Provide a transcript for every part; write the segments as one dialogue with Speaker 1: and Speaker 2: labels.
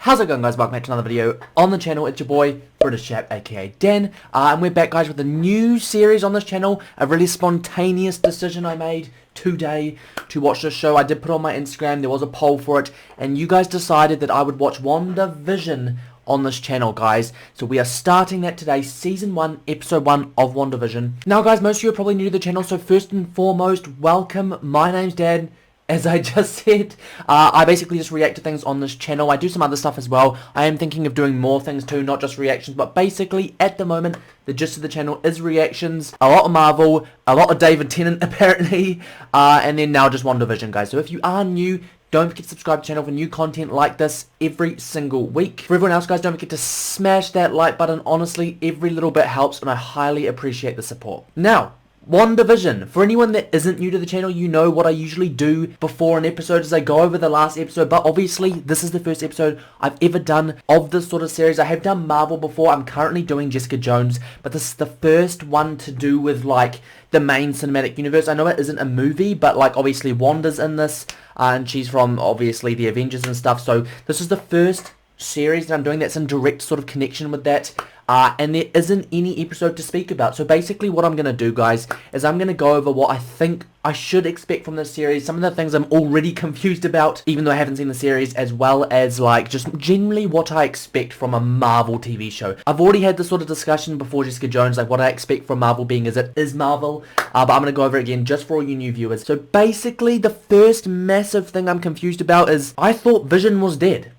Speaker 1: How's it going, guys? Welcome back to another video on the channel. It's your boy British Chap, aka Dan, and we're back, guys, with a new series on this channel. A really spontaneous decision I made today to watch this show. I did put on my Instagram, there was a poll for it, and you guys decided that I would watch WandaVision on this channel, guys. So we are starting that today, season 1, episode 1 of WandaVision. Now, guys, most of you are probably new to the channel, so first and foremost, welcome. My name's Dan. As I just said, I basically just react to things on this channel. I do some other stuff as well. I am thinking of doing more things too, not just reactions, but basically, at the moment, the gist of the channel is reactions, a lot of Marvel, a lot of David Tennant, apparently, and then now just WandaVision, guys. So if you are new, don't forget to subscribe to the channel for new content like this every single week. For everyone else, guys, don't forget to smash that like button. Honestly, every little bit helps, and I highly appreciate the support. Now, WandaVision. For anyone that isn't new to the channel, you know what I usually do before an episode is I go over the last episode, but obviously this is the first episode I've ever done of this sort of series. I have done Marvel before. I'm currently doing Jessica Jones, but this is the first one to do with, like, the main cinematic universe. I know it isn't a movie, but, like, obviously Wanda's in this, and she's from, obviously, the Avengers and stuff, so this is the first series that I'm doing that's in direct sort of connection with that. And there isn't any episode to speak about. So basically what I'm going to do, guys, is I'm going to go over what I think I should expect from this series. Some of the things I'm already confused about, even though I haven't seen the series, as well as, like, just generally what I expect from a Marvel TV show. I've already had this sort of discussion before Jessica Jones, like what I expect from Marvel, being as it is Marvel. But I'm going to go over it again just for all you new viewers. So basically the first massive thing I'm confused about is I thought Vision was dead.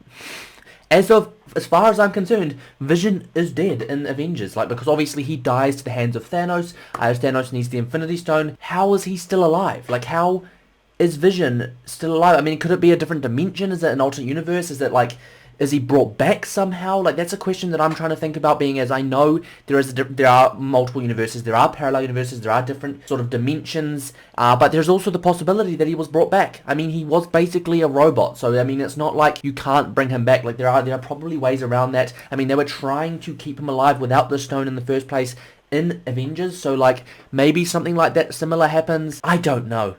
Speaker 1: As far as I'm concerned, Vision is dead in Avengers, like, because obviously he dies to the hands of Thanos. Thanos needs the Infinity Stone. How is he still alive? Like, how is Vision still alive? I mean, could it be a different dimension? Is it an alternate universe? Is it, like, is he brought back somehow? Like, that's a question that I'm trying to think about, being as I know there are multiple universes, there are parallel universes, there are different sort of dimensions, but there's also the possibility that he was brought back. I mean, he was basically a robot, so I mean, it's not like you can't bring him back. Like, there are probably ways around that. I mean, they were trying to keep him alive without the stone in the first place in Avengers, so, like, maybe something like that similar happens. I don't know.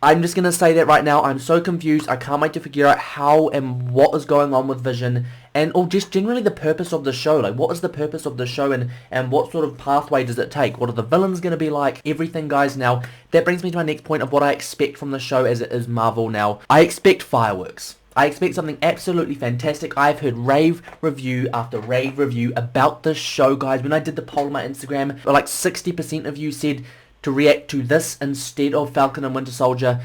Speaker 1: I'm just going to say that right now. I'm so confused. I can't wait to figure out how and what is going on with Vision, and or just generally the purpose of the show. Like, what is the purpose of the show, and what sort of pathway does it take? What are the villains going to be like? Everything, guys. Now, that brings me to my next point of what I expect from the show as it is Marvel now. I expect fireworks. I expect something absolutely fantastic. I've heard rave review after rave review about this show, guys. When I did the poll on my Instagram, like 60% of you said to react to this instead of Falcon and Winter Soldier.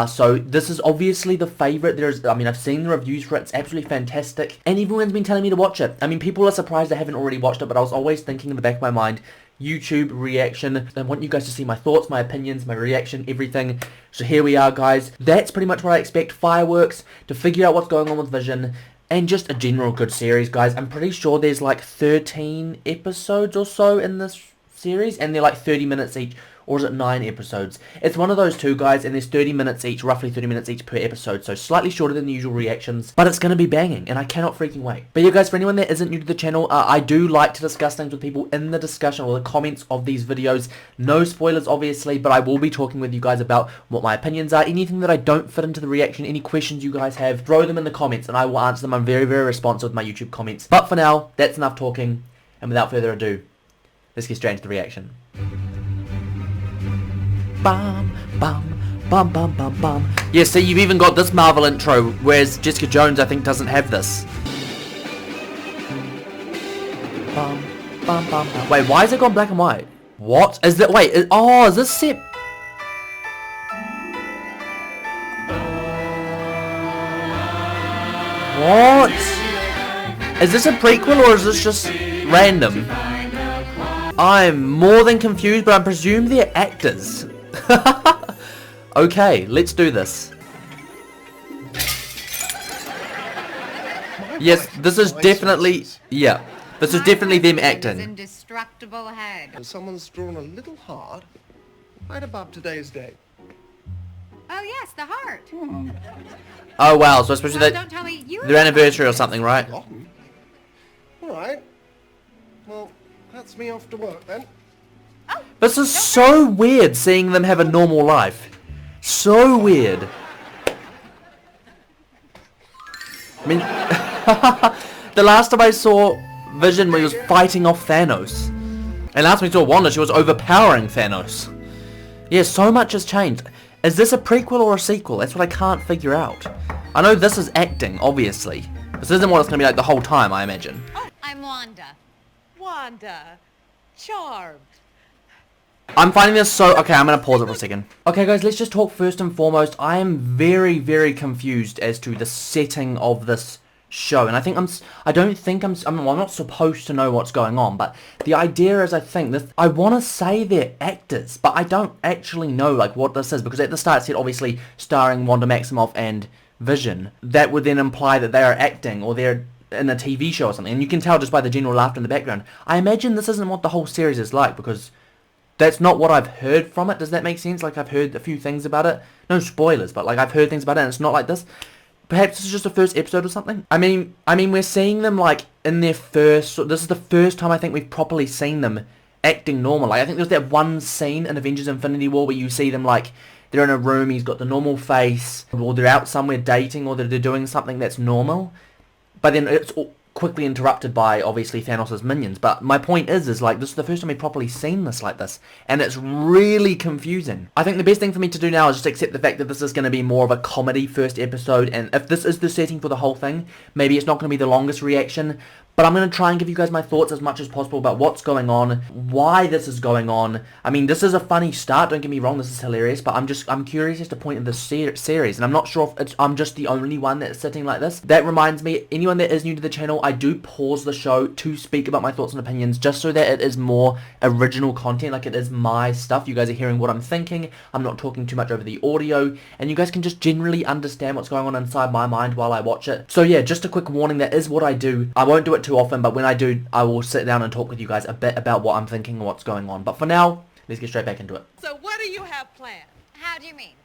Speaker 1: So this is obviously the favourite. I mean, I've seen the reviews for it. It's absolutely fantastic. And everyone's been telling me to watch it. I mean, people are surprised I haven't already watched it, but I was always thinking in the back of my mind, YouTube reaction. I want you guys to see my thoughts, my opinions, my reaction, everything. So here we are, guys. That's pretty much what I expect. Fireworks, to figure out what's going on with Vision, and just a general good series, guys. I'm pretty sure there's like 13 episodes or so in this series, and they're like 30 minutes each. Or is it 9 episodes? It's one of those two, guys, and there's 30 minutes each, roughly 30 minutes each per episode, so slightly shorter than the usual reactions, but it's going to be banging, and I cannot freaking wait. But yeah, guys, for anyone that isn't new to the channel, I do like to discuss things with people in the discussion or the comments of these videos. No spoilers, obviously, but I will be talking with you guys about what my opinions are. Anything that I don't fit into the reaction, any questions you guys have, throw them in the comments, and I will answer them. I'm very, very responsive with my YouTube comments. But for now, that's enough talking, and without further ado, let's get straight into the reaction. Bum, bum, bum, bum, bum, bum. Yeah, see, you've even got this Marvel intro, whereas Jessica Jones, I think, doesn't have this. Bum, bum, bum, bum. Wait, why is it gone black and white? What? Is that, wait, is this set? What? Is this a prequel, or is this just random? I'm more than confused, but I presume they're actors. Okay, let's do this. Yes, this is definitely, yeah, this is definitely them acting.
Speaker 2: Indestructible head.
Speaker 3: Someone's drawn a little heart right above today's date.
Speaker 2: Oh yes, the heart.
Speaker 1: Oh wow, so especially
Speaker 2: Well,
Speaker 1: that
Speaker 2: don't tell me you
Speaker 1: their anniversary or something, right?
Speaker 3: All right. Well, that's me off to work then.
Speaker 2: Oh,
Speaker 1: This is so weird seeing them have a normal life. So weird. I mean, The last time I saw Vision, he was fighting off Thanos. And last time we saw Wanda, she was overpowering Thanos. Yeah, so much has changed. Is this a prequel or a sequel? That's what I can't figure out. I know this is acting, obviously. This isn't what it's going to be like the whole time, I imagine.
Speaker 2: I'm Wanda.
Speaker 4: Wanda. Charmed.
Speaker 1: I'm finding this so... Okay, I'm going to pause it for a second. Okay, guys, let's just talk first and foremost. I am very, very confused as to the setting of this show. And I don't think I'm not supposed to know what's going on. But the idea is, I want to say they're actors. But I don't actually know, like, what this is. Because at the start it said, obviously, starring Wanda Maximoff and Vision. That would then imply that they are acting or they're in a TV show or something. And you can tell just by the general laughter in the background. I imagine this isn't what the whole series is like, because that's not what I've heard from it. Does that make sense? Like, I've heard a few things about it. No spoilers, but, like, I've heard things about it and it's not like this. Perhaps this is just the first episode or something. I mean, we're seeing them, like, in their first... This is the first time I think we've properly seen them acting normal. Like, I think there's that one scene in Avengers Infinity War where you see them, like, they're in a room, he's got the normal face, or they're out somewhere dating, or they're doing something that's normal. But then it's quickly interrupted by, obviously, Thanos' minions. But my point is like, this is the first time we've properly seen this like this. And it's really confusing. I think the best thing for me to do now is just accept the fact that this is going to be more of a comedy first episode. And if this is the setting for the whole thing, maybe it's not going to be the longest reaction. But I'm going to try and give you guys my thoughts as much as possible about what's going on, why this is going on. I mean, this is a funny start, don't get me wrong, this is hilarious, but I'm curious as to point of this series, and I'm not sure if I'm just the only one that's sitting like this. That reminds me, anyone that is new to the channel, I do pause the show to speak about my thoughts and opinions, just so that it is more original content, like it is my stuff. You guys are hearing what I'm thinking, I'm not talking too much over the audio, and you guys can just generally understand what's going on inside my mind while I watch it. So yeah, just a quick warning, that is what I do. I won't do it too often, but when I do, I will sit down and talk with you guys a bit about what I'm thinking and what's going on. But for now, let's get straight back into it.
Speaker 4: So what do you have planned
Speaker 2: How do you mean?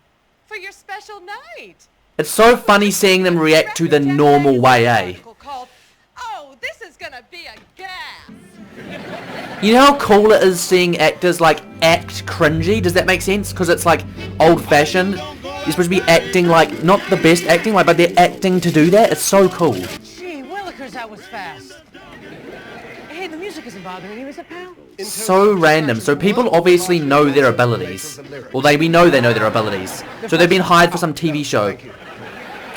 Speaker 4: for your special night?
Speaker 1: It's so funny seeing them react to the normal way, eh?
Speaker 4: Called, oh, this is gonna be a gas.
Speaker 1: You know how cool it is seeing actors, like, act cringy? Does that make sense? Because it's, like, old-fashioned. You're supposed to be acting, like, not the best acting, like, but they're acting to do that. It's so cool.
Speaker 4: Gee, Willikers, that was fast. Hey, the music isn't bothering you, is it, pal?
Speaker 1: So random. So people obviously know their abilities. Well, we know they know their abilities. So they've been hired for some TV show.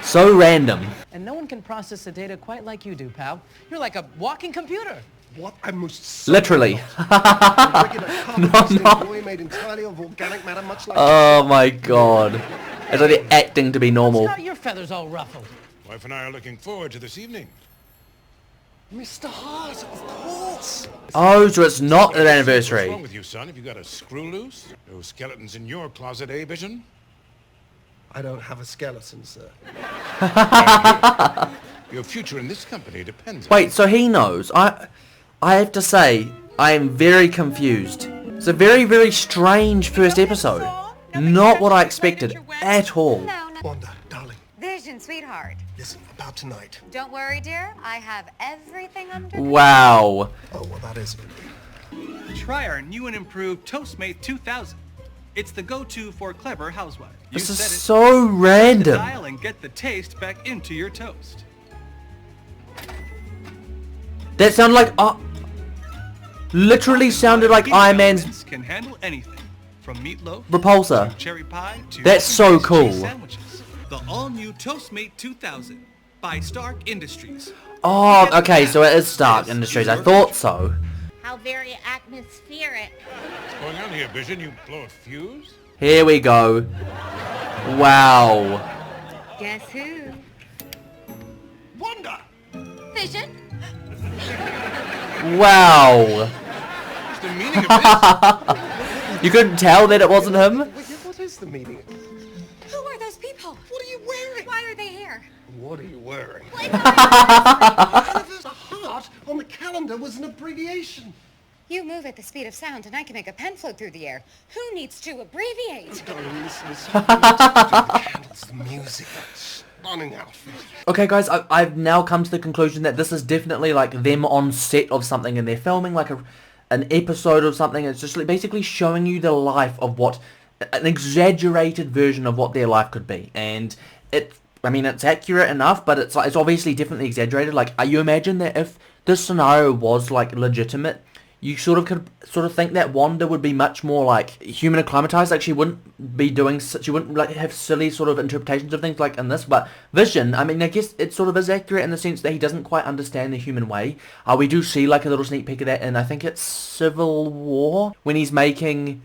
Speaker 1: So random.
Speaker 4: And no one can process the data quite like you do, pal. You're like a walking computer.
Speaker 3: What I most
Speaker 1: Literally.
Speaker 3: boy made entirely of organic matter, much like
Speaker 1: Oh my god. It's like they're acting to be normal.
Speaker 4: What's got your feathers all ruffled?
Speaker 5: Wife and I are looking forward to this evening.
Speaker 3: Mr. Hart, of course.
Speaker 1: Oh, so it's not an
Speaker 5: What's
Speaker 1: anniversary.
Speaker 5: wrong with you, son? Have you got a screw loose? No skeletons in your closet, eh, Vision?
Speaker 3: I don't have a skeleton, sir.
Speaker 5: Your future in this company depends on
Speaker 1: Wait, so he knows. I have to say, I am very confused. It's a very, very strange first episode. Not what I expected at all.
Speaker 2: No, no.
Speaker 3: Wanda, darling,
Speaker 2: Vision, sweetheart.
Speaker 3: listen, about tonight.
Speaker 2: Don't worry, dear. I have everything under control.
Speaker 1: Wow.
Speaker 3: Oh, well, that is good.
Speaker 6: Try our new and improved Toastmate 2000. It's the go-to for clever housewives. You
Speaker 1: This is
Speaker 6: set it,
Speaker 1: so random.
Speaker 6: dial and get the taste back into your toast.
Speaker 1: That sounded like... literally sounded like Iron Man's
Speaker 6: Elements can handle anything, from meatloaf
Speaker 1: repulsor.
Speaker 6: to cherry pie to
Speaker 1: That's so cool.
Speaker 6: cheese sandwiches. The all-new Toastmate 2000 by Stark Industries.
Speaker 1: Oh, okay, so it is Stark Industries. I thought so.
Speaker 2: How very atmospheric.
Speaker 5: what's going on here, Vision. You blow a fuse?
Speaker 1: Here we go. Wow.
Speaker 2: Guess who?
Speaker 3: Wanda!
Speaker 2: Vision?
Speaker 1: Wow.
Speaker 5: What's the meaning of this?
Speaker 1: You couldn't tell that it wasn't him?
Speaker 3: Wait, what is the meaning?
Speaker 2: Who are those people? What are you wearing? Why are they here?
Speaker 3: What are you wearing?
Speaker 2: What?
Speaker 3: The heart on the calendar was an abbreviation.
Speaker 2: You move at the speed of sound and I can make a pen float through the air. Who needs to abbreviate?
Speaker 3: Darling, listen. The candles, the music, that stunning outfit.
Speaker 1: Okay, guys, I've now come to the conclusion that this is definitely like them on set of something and they're filming like an episode of something. It's just like basically showing you the life of what... an exaggerated version of what their life could be. And I mean, it's accurate enough, but it's like, it's obviously definitely exaggerated. Like, you imagine that if this scenario was like legitimate, you sort of could sort of think that Wanda would be much more like human acclimatized. Like, she wouldn't be doing, she wouldn't like have silly sort of interpretations of things like in this. But Vision, I mean, I guess it sort of is accurate in the sense that he doesn't quite understand the human way. We do see like a little sneak peek of that, and I think it's Civil War when he's making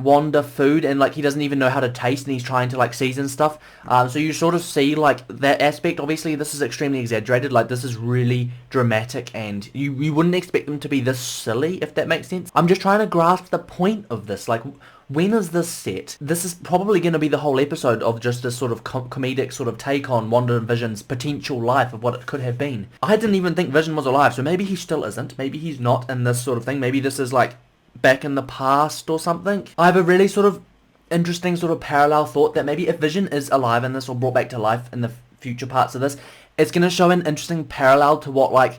Speaker 1: Wanda food, and like he doesn't even know how to taste, and he's trying to like season stuff. So you sort of see like that aspect. Obviously this is extremely exaggerated, like this is really dramatic, and you wouldn't expect them to be this silly, if that makes sense. I'm just trying to grasp the point of this. Like, when is this set? This is probably going to be the whole episode of just this sort of comedic sort of take on WandaVision's potential life of what it could have been. I didn't even think Vision was alive, so maybe he still isn't. Maybe he's not in this sort of thing. Maybe this is like back in the past or something. I have a really sort of interesting sort of parallel thought that maybe if Vision is alive in this or brought back to life in the future parts of this, it's going to show an interesting parallel to what like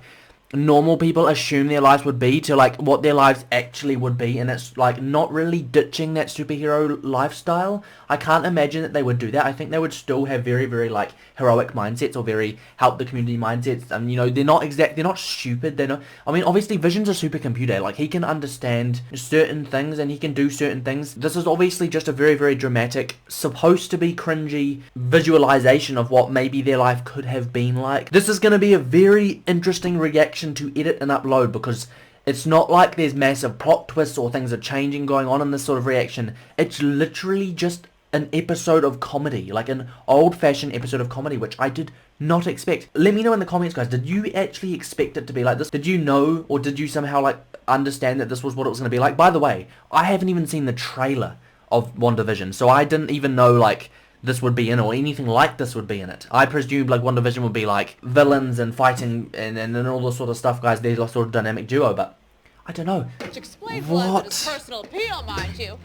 Speaker 1: normal people assume their lives would be to like what their lives actually would be, and it's like not really ditching that superhero lifestyle. I can't imagine that they would do that. I think they would still have very, very like heroic mindsets or very help the community mindsets. You know, they're not stupid. They're not, I mean, obviously Vision's a supercomputer. Like, he can understand certain things and he can do certain things. This is obviously just a very, very dramatic, supposed to be cringy visualization of what maybe their life could have been like. This is going to be a very interesting reaction to edit and upload, because it's not like there's massive plot twists or things are changing going on in this sort of reaction. It's literally just an episode of comedy, like an old-fashioned episode of comedy, which I did not expect. Let me know in the comments, guys, did you actually expect it to be like this? Did you know, or did you somehow like understand that this was what it was going to be like? By the way, I haven't even seen the trailer of WandaVision, so I didn't even know like this would be in, or anything like this would be in it. I presumed like WandaVision would be like villains and fighting and all this sort of stuff, guys. They're a sort of dynamic duo, but I don't know.
Speaker 4: Which explains
Speaker 1: What?
Speaker 4: personal appeal, mind you.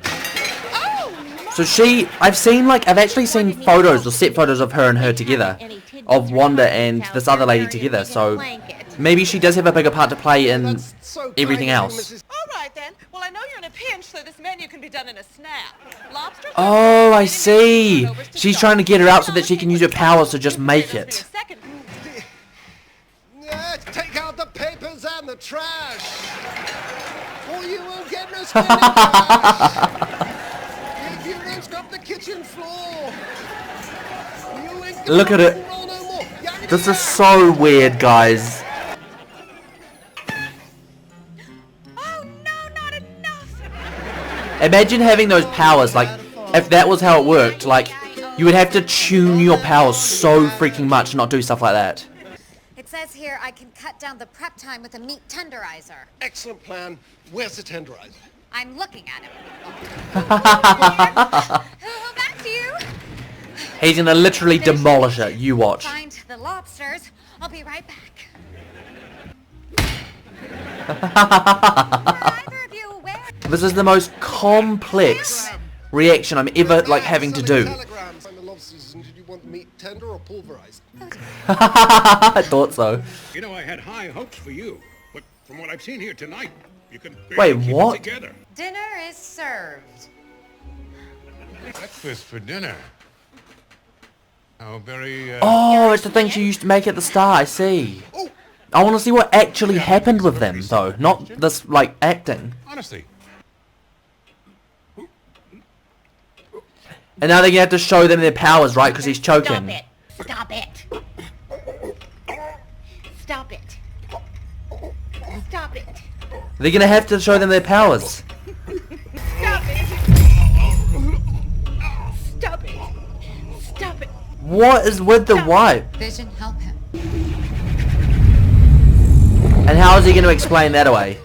Speaker 1: So I've actually seen photos or set photos of her and her together, of Wanda and this other lady together, so maybe she does have a bigger part to play in
Speaker 3: That's so
Speaker 1: everything
Speaker 3: kind of
Speaker 1: else.
Speaker 3: you, Mrs.
Speaker 4: All right then. Well, I know you're in a pinch, so this menu can be done in a snap. Lobster.
Speaker 1: Oh, I see. She's trying to get her out so that she can use her powers to just make it.
Speaker 3: Yeah, take out the papers and the trash, or you won't get no spending cash. If you don't scrub the kitchen floor, you ain't
Speaker 1: Look at it.
Speaker 3: roll no more.
Speaker 1: This is so weird, guys.
Speaker 2: Oh no, not enough!
Speaker 1: Imagine having those powers, like, if that was how it worked, like, you would have to tune your powers so freaking much to not do stuff like that.
Speaker 2: It says here I can cut down the prep time with a meat tenderizer.
Speaker 3: Excellent plan. Where's the tenderizer?
Speaker 2: I'm looking at him. Back to you.
Speaker 1: He's gonna literally demolish it, you watch.
Speaker 2: Find the lobsters. I'll be right back. Are either of you aware?
Speaker 1: This is the most complex reaction I'm ever, like, having to do.
Speaker 3: Telegrams. I'm the lobsters, and did you want the meat tender or pulverized?
Speaker 1: I thought so.
Speaker 5: You know, I had high hopes for you, but from what I've seen here tonight, you can
Speaker 1: Wait,
Speaker 5: barely keep
Speaker 1: what?
Speaker 5: it together.
Speaker 2: Dinner is served.
Speaker 5: Breakfast for dinner. How very,
Speaker 1: Oh, it's the thing she used to make at the start, I see.
Speaker 3: Oh,
Speaker 1: I want to see what actually happened with them, though, not this, like, acting.
Speaker 5: honestly.
Speaker 1: And now they're gonna have to show them their powers, right, because he's choking.
Speaker 4: Stop it. Stop it. Stop it.
Speaker 1: They're gonna have to show them their powers.
Speaker 4: Stop it. Stop it. Stop it.
Speaker 1: What is with the wife?
Speaker 2: Vision, help him.
Speaker 1: And how is he going to explain that away?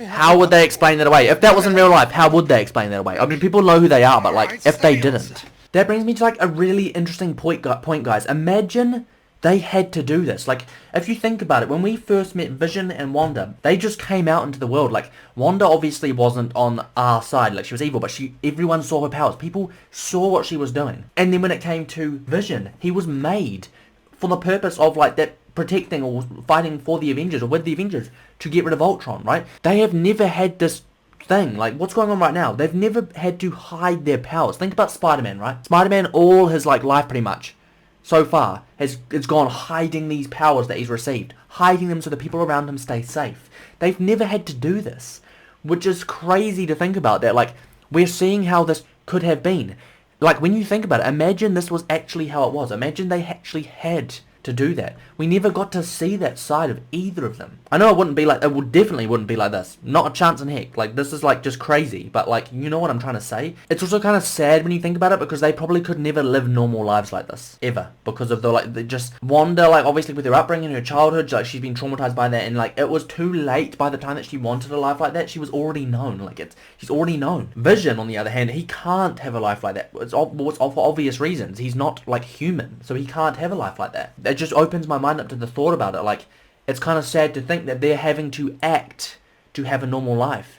Speaker 1: How would they explain that away? If that was in real life, how would they explain that away? I mean, people know who they are, but like, if they didn't. That brings me to like a really interesting point, guys. Imagine they had to do this. Like, if you think about it, when we first met Vision and Wanda, they just came out into the world. Like, Wanda obviously wasn't on our side. Like, she was evil, but everyone saw her powers. People saw what she was doing. And then when it came to Vision, he was made for the purpose of like that protecting or fighting for the Avengers or with the Avengers to get rid of Ultron, right? They have never had this thing. Like, what's going on right now? They've never had to hide their powers. Think about Spider-Man, right? Spider-Man, all his like life pretty much, so far has gone hiding these powers that he's received, hiding them so the people around him stay safe. They've never had to do this, which is crazy to think about. That like we're seeing how this could have been. Like when you think about it, imagine this was actually how it was. Imagine they actually had to do that. We never got to see that side of either of them. I know it wouldn't be like, it would definitely wouldn't be like this. Not a chance in heck. Like this is like just crazy. But like, you know what I'm trying to say? It's also kind of sad when you think about it because they probably could never live normal lives like this. Ever. Because of the like, they just, Wanda, like obviously with her upbringing, her childhood, like she's been traumatized by that and like it was too late by the time that she wanted a life like that. She was already known. Like she's already known. Vision, on the other hand, he can't have a life like that. It's for obvious reasons. He's not like human. So he can't have a life like that. It just opens my mind up to the thought about it. Like, it's kind of sad to think that they're having to act to have a normal life.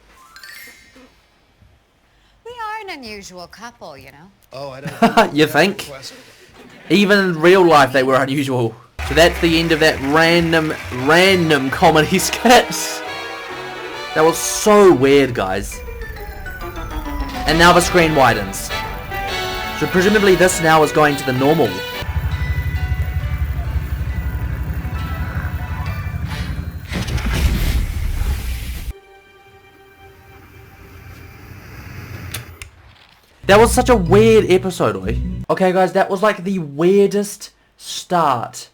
Speaker 2: We are an unusual couple, you know.
Speaker 3: Oh, I don't
Speaker 1: You think? Even in real life they were unusual. So that's the end of that random comedy skit. That was so weird, guys. And now the screen widens. So presumably this now is going to the normal. That was such a weird episode, oi. Okay guys, that was like the weirdest start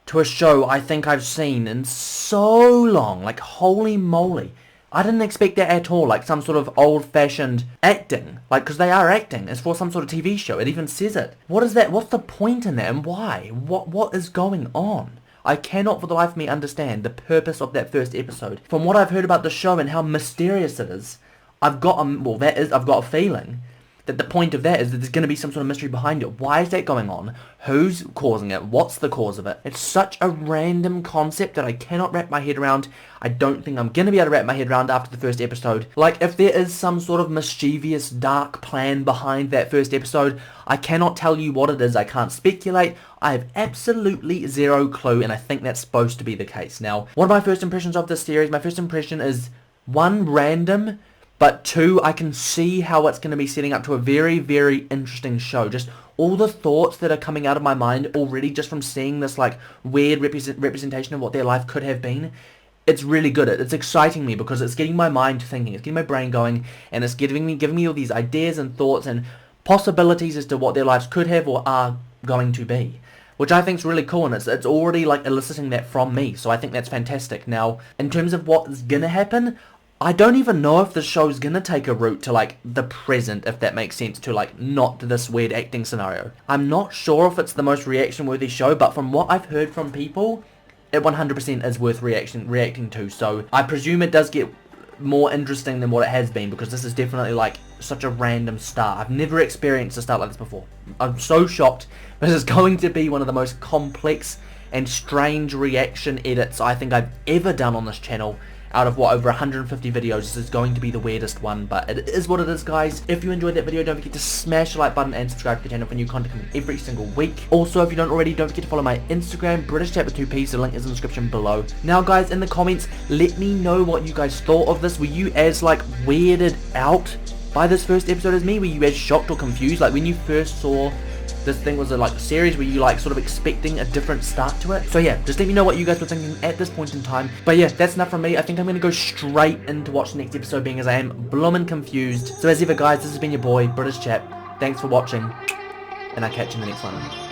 Speaker 1: to a show I think I've seen in so long. Like, holy moly. I didn't expect that at all, like some sort of old-fashioned acting. Like, because they are acting. It's for some sort of TV show. It even says it. What is that? What's the point in that and why? What is going on? I cannot for the life of me understand the purpose of that first episode. From what I've heard about the show and how mysterious it is, I've got a feeling that the point of that is that there's going to be some sort of mystery behind it. Why is that going on? Who's causing it? What's the cause of it? It's such a random concept that I cannot wrap my head around. I don't think I'm going to be able to wrap my head around after the first episode. Like, if there is some sort of mischievous, dark plan behind that first episode, I cannot tell you what it is. I can't speculate. I have absolutely zero clue, and I think that's supposed to be the case. Now, one of my first impressions of this series, my first impression is, one, random, but two, I can see how it's going to be setting up to a very, very interesting show. Just all the thoughts that are coming out of my mind already just from seeing this like weird representation of what their life could have been. It's really good. It's exciting me because it's getting my mind thinking. It's getting my brain going, and it's giving me all these ideas and thoughts and possibilities as to what their lives could have or are going to be, which I think is really cool, and it's already like eliciting that from me. So I think that's fantastic. Now, in terms of what is gonna happen, I don't even know if the show's gonna take a route to like the present, if that makes sense, to like not this weird acting scenario. I'm not sure if it's the most reaction worthy show, but from what I've heard from people, it 100% is worth reacting to. So I presume it does get more interesting than what it has been, because this is definitely like such a random start. I've never experienced a start like this before. I'm so shocked. This is going to be one of the most complex and strange reaction edits I think I've ever done on this channel. Out of what, over 150 videos, this is going to be the weirdest one, but it is what it is, guys. If you enjoyed that video, don't forget to smash the like button and subscribe to the channel for new content coming every single week. Also, if you don't already, don't forget to follow my Instagram, BritishChat with 2 P's, the link is in the description below. Now, guys, in the comments, let me know what you guys thought of this. Were you as, like, weirded out by this first episode as me? Were you as shocked or confused? Like, when you first saw this thing was a series, were you like sort of expecting a different start to it? So yeah, just let me know what you guys were thinking at this point in time. But yeah, that's enough from me. I think I'm gonna go straight into watch the next episode, being as I am bloomin' confused. So as ever, guys, this has been your boy, British Chap. Thanks for watching, and I'll catch you in the next one.